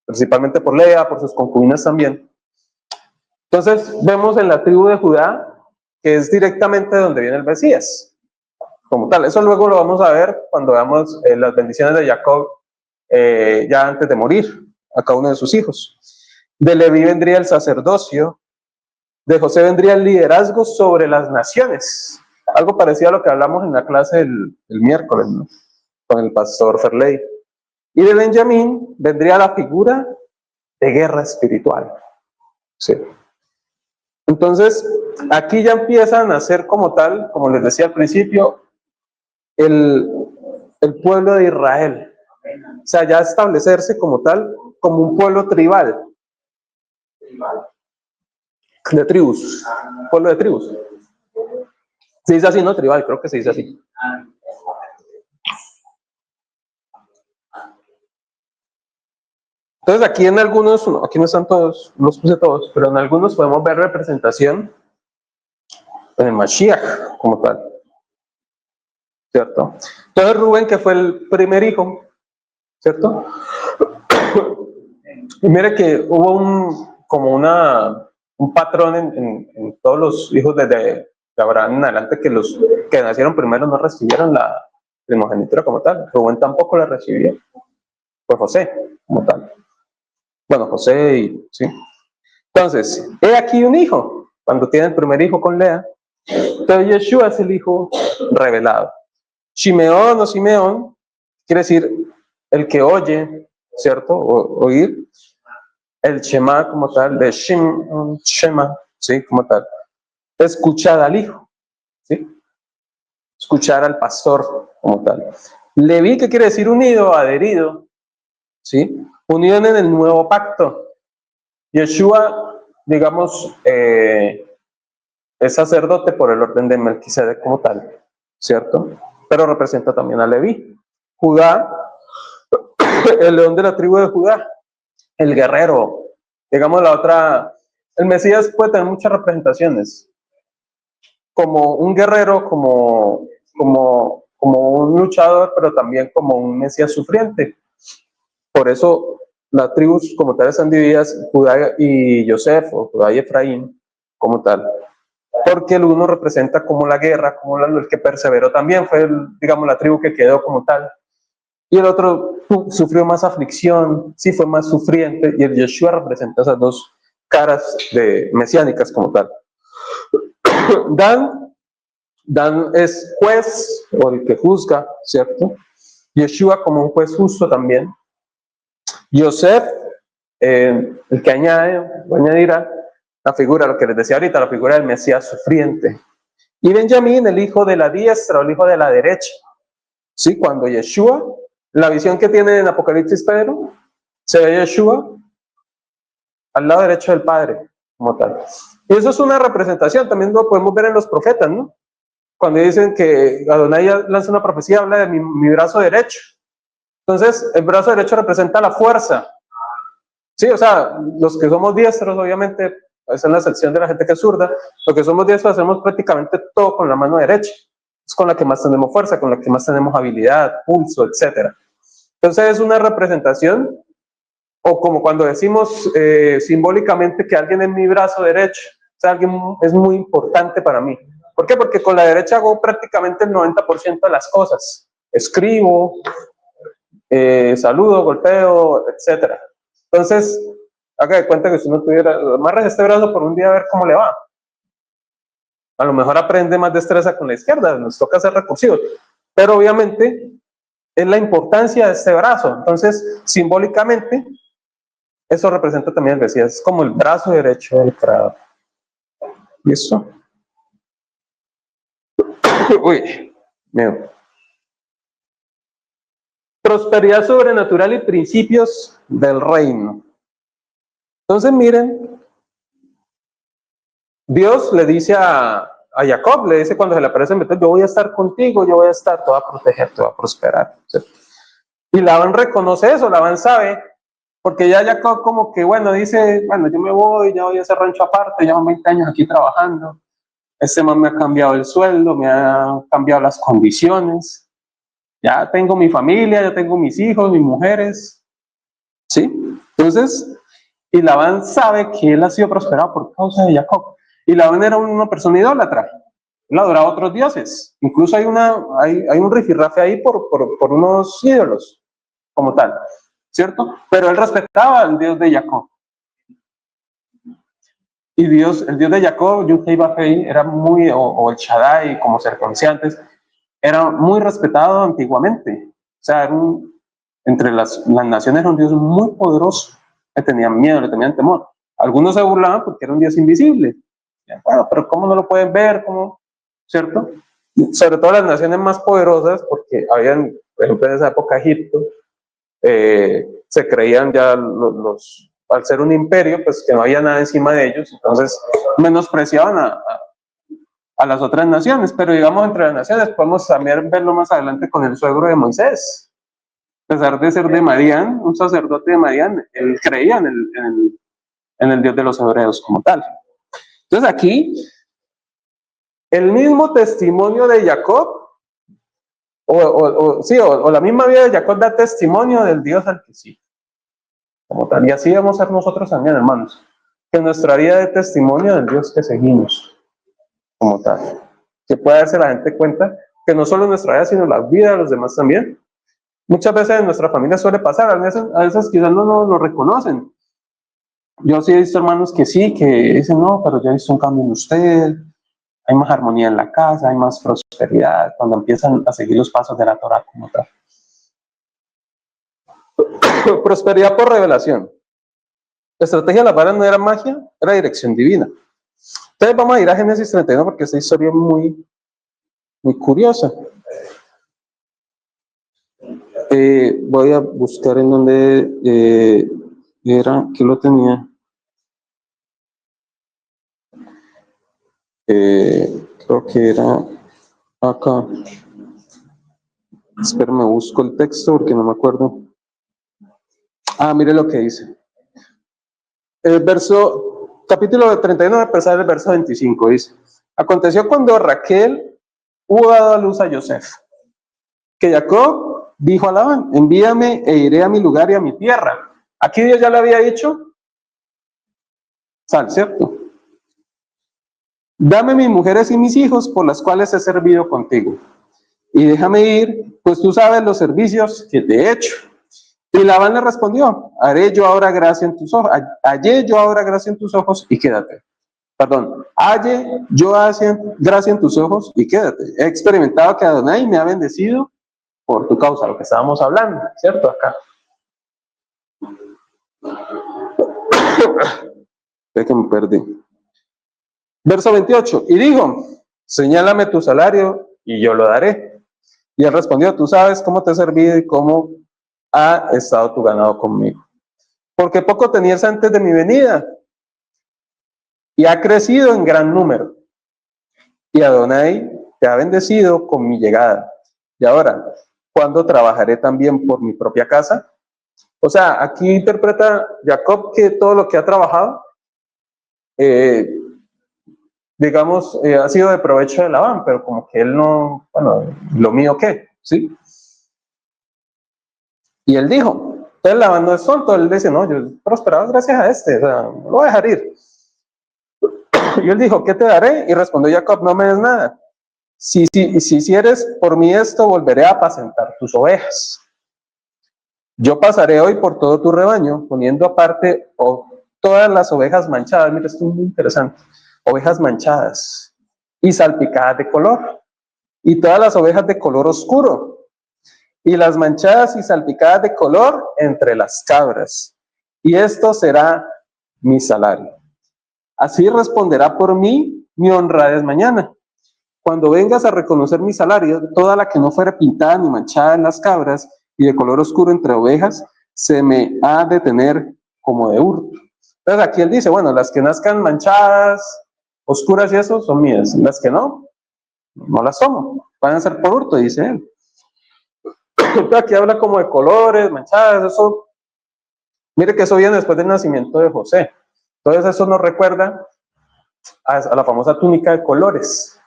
principalmente por Lea, por sus concubinas también. Entonces vemos en la tribu de Judá, que es directamente donde viene el Mesías, como tal. Eso luego lo vamos a ver cuando veamos las bendiciones de Jacob ya antes de morir a cada uno de sus hijos. De Leví vendría el sacerdocio, de José vendría el liderazgo sobre las naciones, algo parecido a lo que hablamos en la clase el miércoles, ¿no? Con el pastor Ferley. Y de Benjamín vendría la figura de guerra espiritual. Sí. Entonces, aquí ya empiezan a ser como tal, como les decía al principio, el pueblo de Israel. O sea, ya establecerse como tal, como un pueblo tribal. De tribus. Pueblo de tribus. Se dice así, ¿no? Tribal, creo que se dice así. Entonces aquí en algunos, aquí no están todos, no los puse todos, pero en algunos podemos ver representación en el Mashiach como tal, ¿cierto? Entonces Rubén, que fue el primer hijo, ¿cierto? Y mire que hubo como un patrón en todos los hijos de Abraham en adelante, que los que nacieron primero no recibieron la primogenitura como tal. Rubén tampoco la recibió. Fue José como tal. Bueno, José sí. Entonces, he aquí un hijo, cuando tiene el primer hijo con Lea. Entonces Yeshua es el hijo revelado. Shimeón o Simeón quiere decir el que oye, ¿cierto? Oír. El Shema como tal, de Shema, ¿sí? Como tal. Escuchar al hijo, ¿sí? Escuchar al pastor como tal. Leví, que quiere decir unido, adherido, ¿sí? Unido en el nuevo pacto. Yeshua, digamos, es sacerdote por el orden de Melquisedec como tal, ¿cierto? Pero representa también a Leví. Judá, el león de la tribu de Judá, el guerrero, digamos la otra, el Mesías puede tener muchas representaciones, como un guerrero, como un luchador, pero también como un Mesías sufriente. Por eso las tribus como tal están divididas, Judá y Yosef, o Judá y Efraín, como tal. Porque el uno representa como la guerra, como el que perseveró también, fue, digamos, la tribu que quedó como tal. Y el otro sufrió más aflicción, sí fue más sufriente, y el Yeshua representa esas dos caras mesiánicas como tal. Dan es juez, o el que juzga, ¿cierto? Yeshua como un juez justo también. Yosef, el que añadirá la figura, lo que les decía ahorita, la figura del Mesías sufriente. Y Benjamín, el hijo de la diestra, o el hijo de la derecha. ¿Sí? Cuando Yeshua, la visión que tiene en Apocalipsis Pedro, se ve Yeshua al lado derecho del Padre, como tal. Y eso es una representación, también lo podemos ver en los profetas, ¿no? Cuando dicen que Adonai lanza una profecía, habla de mi brazo derecho. Entonces, el brazo derecho representa la fuerza. Sí, o sea, los que somos diestros, obviamente, esa es la sección de la gente que es zurda, lo que somos diestros hacemos prácticamente todo con la mano derecha, es con la que más tenemos fuerza, con la que más tenemos habilidad, pulso, etc. Entonces es una representación, o como cuando decimos simbólicamente que alguien es mi brazo derecho, o sea, alguien es muy importante para mí. ¿Por qué? Porque con la derecha hago prácticamente el 90% de las cosas. Escribo, saludo, golpeo, etc. Entonces, haga de cuenta que si no tuviera, amarre este brazo por un día a ver cómo le va. A lo mejor aprende más destreza con la izquierda, nos toca hacer recursivos. Pero obviamente es la importancia de este brazo. Entonces, simbólicamente, eso representa también el Mesías, es como el brazo derecho del Creador. ¿Listo? Uy, miedo. Prosperidad sobrenatural y principios del reino. Entonces, miren, Dios le dice a Jacob, le dice cuando se le aparece en Betel, yo voy a estar contigo, yo voy a estar, te voy a proteger, te voy a prosperar. ¿Sí? Y Labán reconoce eso, Labán sabe, porque ya Jacob como que, bueno, dice, bueno, yo me voy, ya voy a ese rancho aparte, llevo 20 años aquí trabajando, este man me ha cambiado el sueldo, me ha cambiado las condiciones, ya tengo mi familia, ya tengo mis hijos, mis mujeres, ¿sí? Entonces, y Labán sabe que él ha sido prosperado por causa de Jacob. Y Labán era una persona idólatra, él adoraba a otros dioses. Incluso hay un rifirrafe ahí por unos ídolos, como tal, ¿cierto? Pero él respetaba al Dios de Jacob. Y Dios, el Dios de Jacob, Yud-Hei-Vah-Hei, era muy, o el Shaddai, como se conocía antes, era muy respetado antiguamente. O sea, entre las naciones era un Dios muy poderoso. Le tenían miedo, le tenían temor. Algunos se burlaban porque era un Dios invisible. Bueno, pero ¿cómo no lo pueden ver? ¿Cómo? ¿Cierto? Sobre todo las naciones más poderosas, porque habían, por ejemplo, en esa época Egipto, se creían ya al ser un imperio, pues que no había nada encima de ellos, entonces menospreciaban a las otras naciones, pero digamos entre las naciones podemos también verlo más adelante con el suegro de Moisés. A pesar de ser de Madián, un sacerdote de Madián, él creía en el Dios de los hebreos como tal. Entonces aquí, el mismo testimonio de Jacob, o la misma vida de Jacob da testimonio del Dios al que sí, como tal. Y así vamos a ser nosotros también, hermanos, que nuestra vida dé testimonio del Dios que seguimos, como tal. Que pueda darse la gente cuenta que no solo nuestra vida, sino la vida de los demás también. Muchas veces en nuestra familia suele pasar, a veces quizás no lo reconocen. Yo sí he visto hermanos que sí, que dicen, no, pero ya he visto un cambio en usted, hay más armonía en la casa, hay más prosperidad, cuando empiezan a seguir los pasos de la Torah como tal. Prosperidad por revelación. La estrategia de la vara no era magia, era dirección divina. Entonces vamos a ir a Génesis 31 porque esta historia es muy curiosa. Voy a buscar en donde era, que lo tenía. Creo que era acá. Espera, me busco el texto porque no me acuerdo. Ah, mire lo que dice. El capítulo 39, a pesar del verso 25, dice: aconteció cuando Raquel hubo dado a luz a Yosef, que Jacob dijo a Labán: envíame e iré a mi lugar y a mi tierra. Aquí Dios ya le había dicho, ¿cierto? Dame mis mujeres y mis hijos por las cuales he servido contigo. Y déjame ir, pues tú sabes los servicios que te he hecho. Y Labán le respondió: haré yo ahora gracia en tus ojos, hallé yo ahora gracia en tus ojos y quédate. Perdón, halle yo gracia en tus ojos y quédate. He experimentado que Adonai me ha bendecido por tu causa, lo que estábamos hablando, ¿cierto? Acá. Es que me perdí. Verso 28, y dijo: señálame tu salario y yo lo daré. Y él respondió: tú sabes cómo te he servido y cómo ha estado tu ganado conmigo. Porque poco tenías antes de mi venida y ha crecido en gran número. Y Adonai te ha bendecido con mi llegada. Y ahora, ¿cuándo trabajaré también por mi propia casa? O sea, aquí interpreta Jacob que todo lo que ha trabajado digamos, ha sido de provecho de Labán, pero como que él no, bueno, ¿lo mío qué? ¿Sí? Y él dijo, entonces Labán no es tonto, él dice, no, yo he prosperado gracias a este, o sea, no lo voy a dejar ir. Y él dijo, ¿qué te daré? Y respondió Jacob, no me des nada. Si hicieres por mí esto, volveré a apacentar tus ovejas. Yo pasaré hoy por todo tu rebaño, poniendo aparte todas las ovejas manchadas. Mira, esto es muy interesante. Ovejas manchadas y salpicadas de color, y todas las ovejas de color oscuro, y las manchadas y salpicadas de color entre las cabras. Y esto será mi salario. Así responderá por mí mi honradez mañana. Cuando vengas a reconocer mi salario, toda la que no fuera pintada ni manchada en las cabras y de color oscuro entre ovejas, se me ha de tener como de hurto. Entonces aquí él dice, bueno, las que nazcan manchadas, oscuras y eso son mías. Las que no, no las tomo. Van a ser por hurto, dice él. Entonces aquí habla como de colores, manchadas, eso. Mire que eso viene después del nacimiento de José. Entonces eso nos recuerda a la famosa túnica de colores,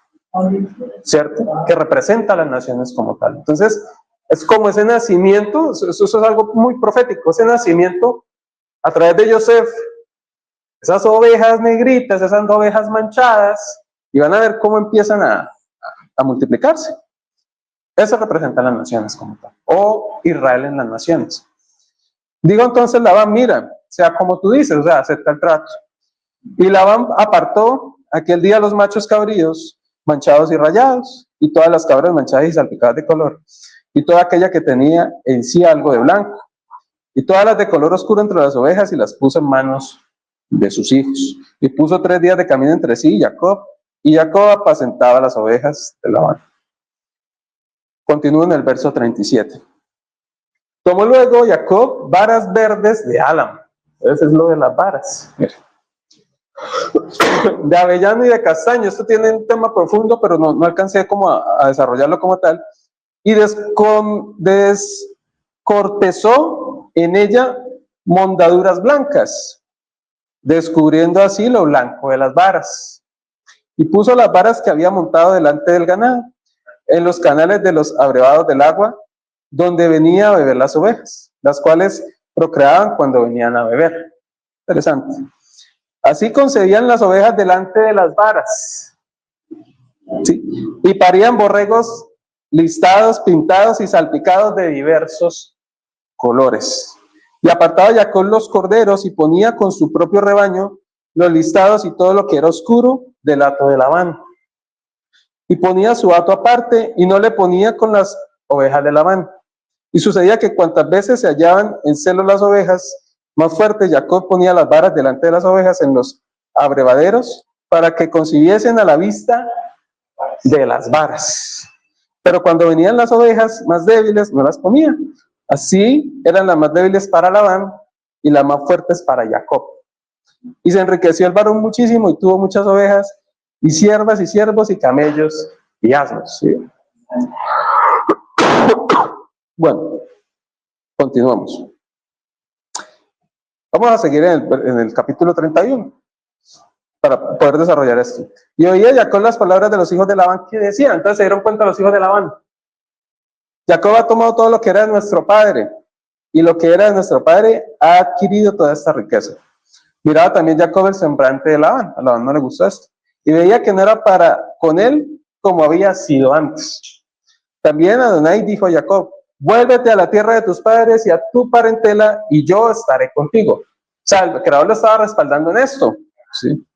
¿cierto? Que representa a las naciones como tal. Entonces, es como ese nacimiento, eso es algo muy profético, ese nacimiento a través de Yosef, esas ovejas negritas, esas ovejas manchadas, y van a ver cómo empiezan a multiplicarse. Eso representa a las naciones como tal, o Israel en las naciones. Digo entonces Labán, mira, sea como tú dices, o sea, acepta el trato. Y Labán apartó aquel día los machos cabríos manchados y rayados, y todas las cabras manchadas y salpicadas de color, y toda aquella que tenía en sí algo de blanco, y todas las de color oscuro entre las ovejas, y las puso en manos de sus hijos. Y puso 3 días de camino entre sí y Jacob apacentaba las ovejas de Labán. Continúa en el verso 37. Tomó luego Jacob varas verdes de álamo. Eso es lo de las varas. Mira. De avellano y de castaño. Esto tiene un tema profundo, pero no alcancé como a desarrollarlo como tal. Y descortezó en ella mondaduras blancas, descubriendo así lo blanco de las varas. Y puso las varas que había montado delante del ganado, en los canales de los abrevados del agua, donde venía a beber las ovejas, las cuales procreaban cuando venían a beber. Interesante. Así concebían las ovejas delante de las varas. ¿Sí? Y parían borregos listados, pintados y salpicados de diversos colores. Y apartaba Jacob los corderos y ponía con su propio rebaño los listados y todo lo que era oscuro del hato de Labán. Y ponía su hato aparte y no le ponía con las ovejas de Labán. Y sucedía que cuantas veces se hallaban en celo las ovejas más fuertes, Jacob ponía las varas delante de las ovejas en los abrevaderos para que concibiesen a la vista de las varas. Pero cuando venían las ovejas más débiles, no las ponía. Así eran las más débiles para Labán y las más fuertes para Jacob. Y se enriqueció el varón muchísimo y tuvo muchas ovejas y siervas y siervos y camellos y asnos. ¿Sí? Bueno, continuamos. Vamos a seguir en el capítulo 31 para poder desarrollar esto. Y oía Jacob las palabras de los hijos de Labán que decían. Entonces se dieron cuenta los hijos de Labán. Jacob ha tomado todo lo que era de nuestro padre, y lo que era de nuestro padre ha adquirido toda esta riqueza. Miraba también Jacob el sembrante de Labán. A Labán no le gustó esto. Y veía que no era para con él como había sido antes. También Adonai dijo a Jacob: vuélvete a la tierra de tus padres y a tu parentela, y yo estaré contigo. O sea, el creador lo estaba respaldando en esto. ¿Sí?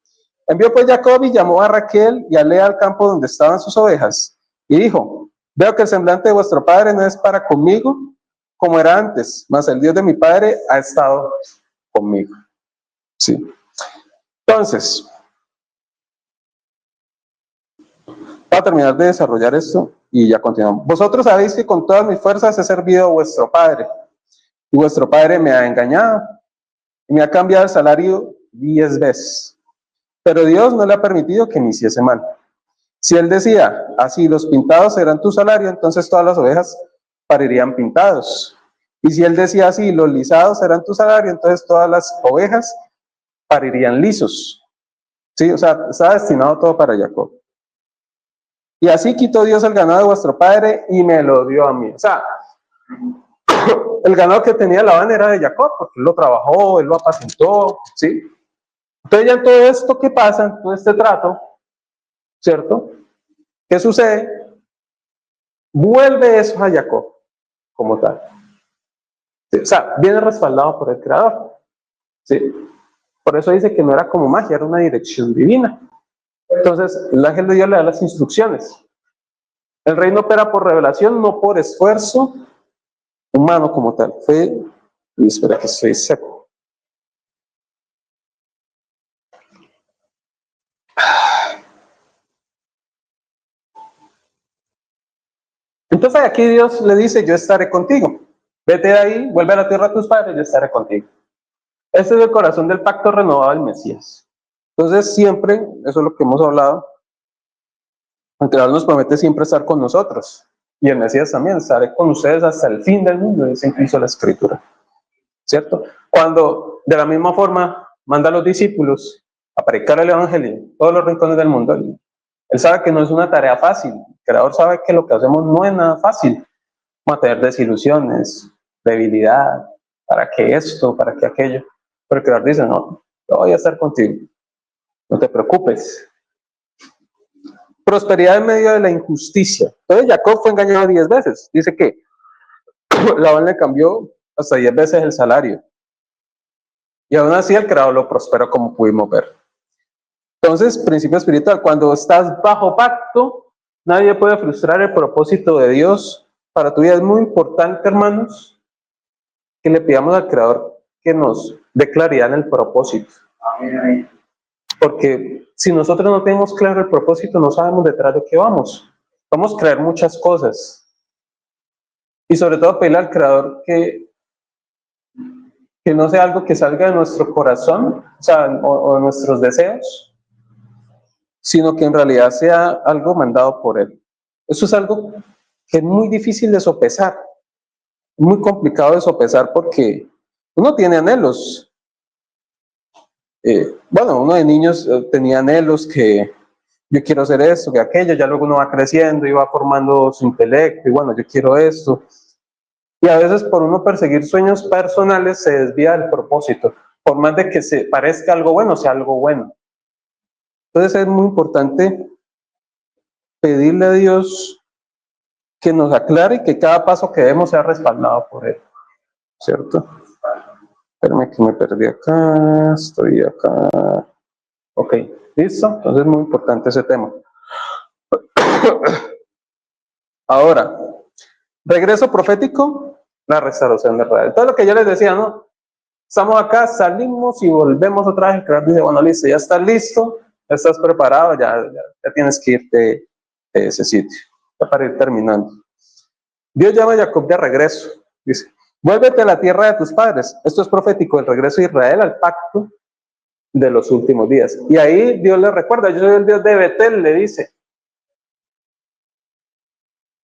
Envió pues Jacob y llamó a Raquel y a Lea al campo donde estaban sus ovejas. Y dijo: veo que el semblante de vuestro padre no es para conmigo como era antes, mas el Dios de mi padre ha estado conmigo. Sí. Entonces, para terminar de desarrollar esto y ya continuamos. Vosotros sabéis que con todas mis fuerzas he servido a vuestro padre, y vuestro padre me ha engañado y me ha cambiado el salario 10 veces. Pero Dios no le ha permitido que me hiciese mal. Si él decía: así los pintados serán tu salario, entonces todas las ovejas parirían pintados. Y si él decía: así los lisados serán tu salario, entonces todas las ovejas parirían lisos. Sí, o sea, estaba destinado todo para Jacob. Y así quitó Dios el ganado de vuestro padre y me lo dio a mí. O sea, el ganado que tenía Labán era de Jacob, porque él lo trabajó, él lo apacentó, ¿sí? Entonces ya en todo esto que pasa, en todo este trato, ¿cierto? ¿Qué sucede? Vuelve eso a Jacob, como tal. ¿Sí? O sea, viene respaldado por el Creador, ¿sí? Por eso dice que no era como magia, era una dirección divina. Entonces, el ángel de Dios le da las instrucciones. El reino opera por revelación, no por esfuerzo humano como tal. Y espera que estoy seco. Entonces aquí Dios le dice, yo estaré contigo. Vete de ahí, vuelve a la tierra de tus padres, yo estaré contigo. Este es el corazón del pacto renovado del Mesías. Entonces siempre, eso es lo que hemos hablado, el Creador nos promete siempre estar con nosotros. Y el Mesías también, estaré con ustedes hasta el fin del mundo, dice incluso la Escritura. ¿Cierto? Cuando de la misma forma manda a los discípulos a predicar el Evangelio en todos los rincones del mundo, él sabe que no es una tarea fácil. El Creador sabe que lo que hacemos no es nada fácil. Vamos a tener desilusiones, debilidad, para que esto, para que aquello. Pero el Creador dice, no, yo voy a estar contigo, no te preocupes. Prosperidad en medio de la injusticia. Entonces Jacob fue engañado 10 veces. Dice que Labán le cambió hasta 10 veces el salario. Y aún así el Creador lo prosperó, como pudimos ver. Entonces, principio espiritual, cuando estás bajo pacto, nadie puede frustrar el propósito de Dios para tu vida. Es muy importante, hermanos, que le pidamos al Creador que nos dé claridad en el propósito. Amén. Porque si nosotros no tenemos claro el propósito, no sabemos detrás de qué vamos. Vamos a creer muchas cosas. Y sobre todo pedirle al Creador que no sea algo que salga de nuestro corazón, o sea, o de nuestros deseos, sino que en realidad sea algo mandado por Él. Eso es algo que es muy difícil de sopesar, muy complicado de sopesar porque uno tiene anhelos. Bueno, uno de niños tenía anhelos que yo quiero hacer esto, que aquello, ya luego uno va creciendo y va formando su intelecto y bueno, yo quiero esto. Y a veces por uno perseguir sueños personales se desvía del propósito, por más de que se parezca algo bueno, sea algo bueno. Entonces es muy importante pedirle a Dios que nos aclare y que cada paso que demos sea respaldado por Él, ¿cierto? Espérame que me perdí acá, estoy acá. Ok, ¿listo? Entonces es muy importante ese tema. Ahora, regreso profético, la restauración de Israel. Todo lo que yo les decía, ¿no? Estamos acá, salimos y volvemos otra vez. El Creador dice, bueno, listo, ya estás listo, ya estás preparado, ya tienes que irte de ese sitio, ya para ir terminando. Dios llama a Jacob de regreso, dice, vuélvete a la tierra de tus padres. Esto es profético, el regreso de Israel al pacto de los últimos días. Y ahí Dios le recuerda, yo soy el Dios de Betel, le dice.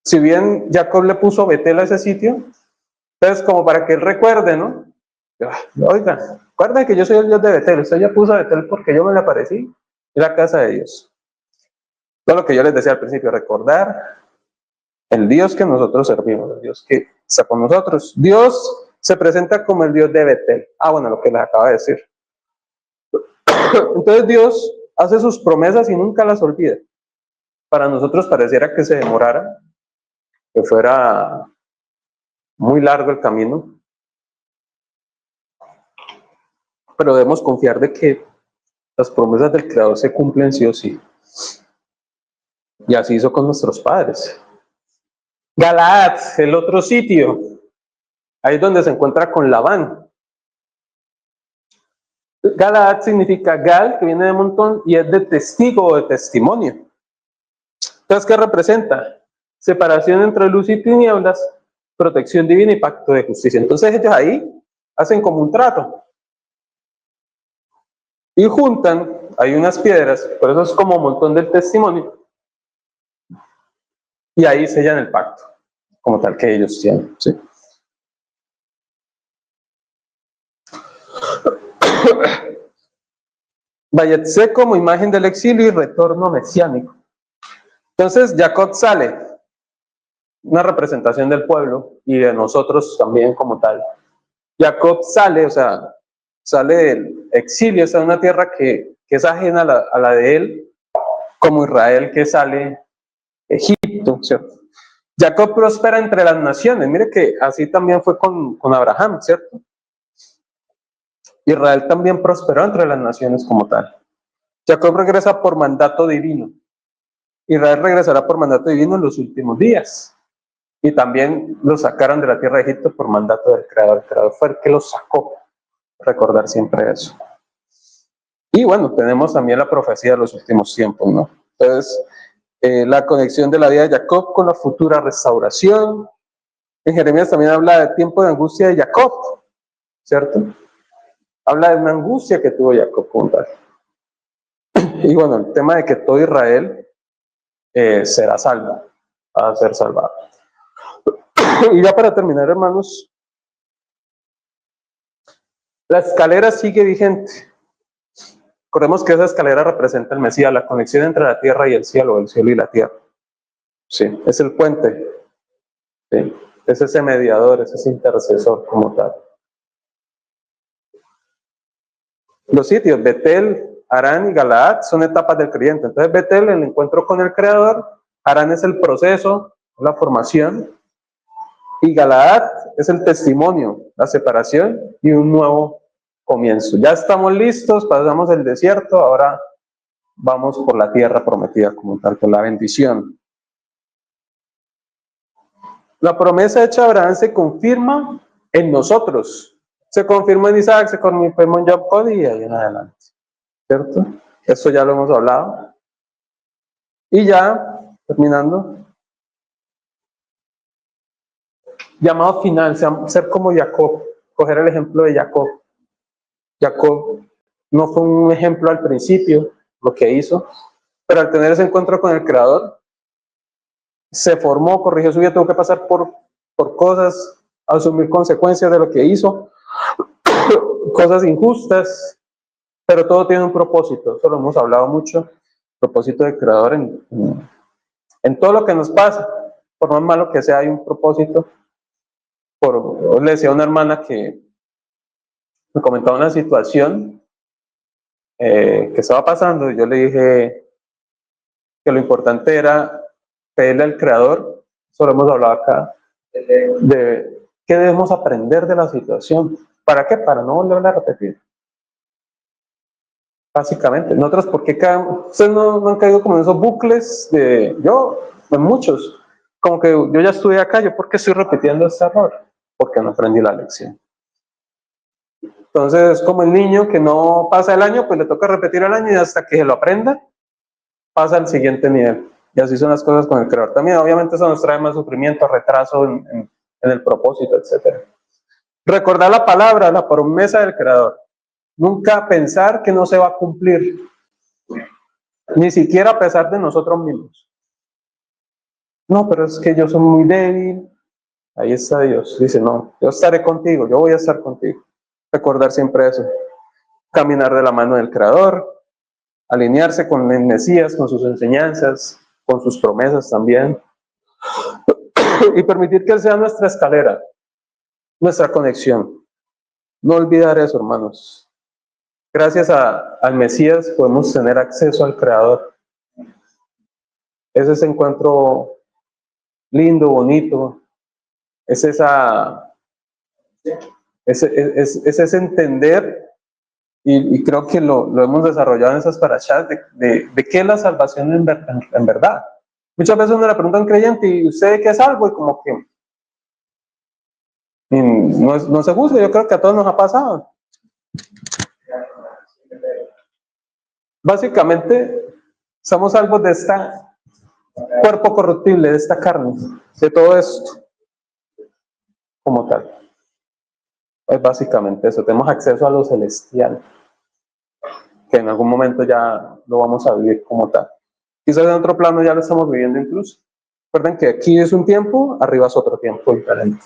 Si bien Jacob le puso Betel a ese sitio, entonces como para que él recuerde, ¿no? Oiga, recuerda que yo soy el Dios de Betel, usted ya puso Betel porque yo me le aparecí en la casa de Dios. Todo lo que yo les decía al principio, recordar el Dios que nosotros servimos, el Dios que está con nosotros. Dios se presenta como el Dios de Betel. Bueno, lo que les acabo de decir. Entonces Dios hace sus promesas y nunca las olvida. Para nosotros pareciera que se demorara, que fuera muy largo el camino, pero debemos confiar de que las promesas del Creador se cumplen sí o sí. Y así hizo con nuestros padres. Galaad, el otro sitio, ahí es donde se encuentra con Labán. Galaad significa Gal, que viene de montón, y es de testigo o de testimonio. Entonces, ¿qué representa? Separación entre luz y tinieblas, protección divina y pacto de justicia. Entonces ellos ahí hacen como un trato. Y juntan, hay unas piedras, por eso es como un montón del testimonio. Y ahí sellan el pacto, como tal que ellos tienen, ¿sí? Vayetse como imagen del exilio y retorno mesiánico. Entonces, Jacob sale, una representación del pueblo y de nosotros también como tal. Jacob sale, o sea, sale del exilio, está en una tierra que es ajena a la de él, como Israel que sale de Egipto, ¿cierto? Jacob prospera entre las naciones, mire que así también fue con Abraham, ¿cierto? Israel también prosperó entre las naciones como tal. Jacob regresa por mandato divino. Israel regresará por mandato divino en los últimos días. Y también los sacaron de la tierra de Egipto por mandato del Creador. El Creador fue el que los sacó. Recordar siempre eso. Y bueno, tenemos también la profecía de los últimos tiempos, ¿no? Entonces, la conexión de la vida de Jacob con la futura restauración. En Jeremías también habla del tiempo de angustia de Jacob, ¿cierto? Habla de una angustia que tuvo Jacob como tal. Y bueno, el tema de que todo Israel será salvo, va a ser salvado. Y ya para terminar, hermanos, la escalera sigue vigente. Recordemos que esa escalera representa el Mesías, la conexión entre la tierra y el cielo y la tierra. Sí, es el puente. Sí, es ese mediador, es ese intercesor como tal. Los sitios, Betel, Harán y Galaad, son etapas del creyente. Entonces Betel, el encuentro con el Creador, Harán es el proceso, la formación, y Galaad es el testimonio, la separación y un nuevo comienzo. Ya estamos listos, pasamos el desierto, ahora vamos por la tierra prometida como tal, por la bendición. La promesa hecha a Abraham se confirma en nosotros. Se confirmó en Isaac, se confirmó en Jacob y ahí en adelante. ¿Cierto? Eso ya lo hemos hablado. Y ya, terminando. Llamado final, ser como Jacob. Coger el ejemplo de Jacob. Jacob no fue un ejemplo al principio, lo que hizo, pero al tener ese encuentro con el Creador, se formó, corrigió su vida, tuvo que pasar por cosas, asumir consecuencias de lo que hizo, cosas injustas, pero todo tiene un propósito. Eso lo hemos hablado mucho, propósito del Creador en todo lo que nos pasa. Por más malo que sea, hay un propósito. Le decía a una hermana que me comentaba una situación que estaba pasando, y yo le dije que lo importante era pedirle al Creador, eso lo hemos hablado acá, de qué debemos aprender de la situación. ¿Para qué? Para no volverla a repetir. Básicamente. Nosotros, ¿por qué ustedes no han caído como en esos bucles de en muchos? Como que yo ya estuve acá, ¿yo por qué estoy repitiendo este error? Porque no aprendí la lección. Entonces, es como el niño que no pasa el año, pues le toca repetir el año y hasta que se lo aprenda, pasa al siguiente nivel. Y así son las cosas con el Creador. También, obviamente, eso nos trae más sufrimiento, retraso en el propósito, etc. Recordar la palabra, la promesa del Creador. Nunca pensar que no se va a cumplir. Ni siquiera a pesar de nosotros mismos. No, pero es que yo soy muy débil. Ahí está Dios. Dice, no, yo estaré contigo, yo voy a estar contigo. Recordar siempre eso. Caminar de la mano del Creador. Alinearse con el Mesías, con sus enseñanzas, con sus promesas también. Y permitir que Él sea nuestra escalera, nuestra conexión. No olvidar eso, hermanos. Gracias al Mesías podemos tener acceso al Creador. Es ese encuentro lindo, bonito. Es ese entender, y creo que lo hemos desarrollado en esas parashas, de qué es la salvación en verdad. Muchas veces uno le pregunta a un creyente, ¿y usted qué es salvo? Y como que no se juzga, yo creo que a todos nos ha pasado. Básicamente, somos salvos de este cuerpo corruptible, de esta carne, de todo esto, como tal. Es básicamente eso, tenemos acceso a lo celestial, que en algún momento ya lo vamos a vivir como tal. Quizás en otro plano ya lo estamos viviendo incluso. Recuerden que aquí es un tiempo, arriba es otro tiempo diferente.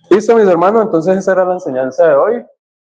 Listo, mis hermanos, entonces esa era la enseñanza de hoy.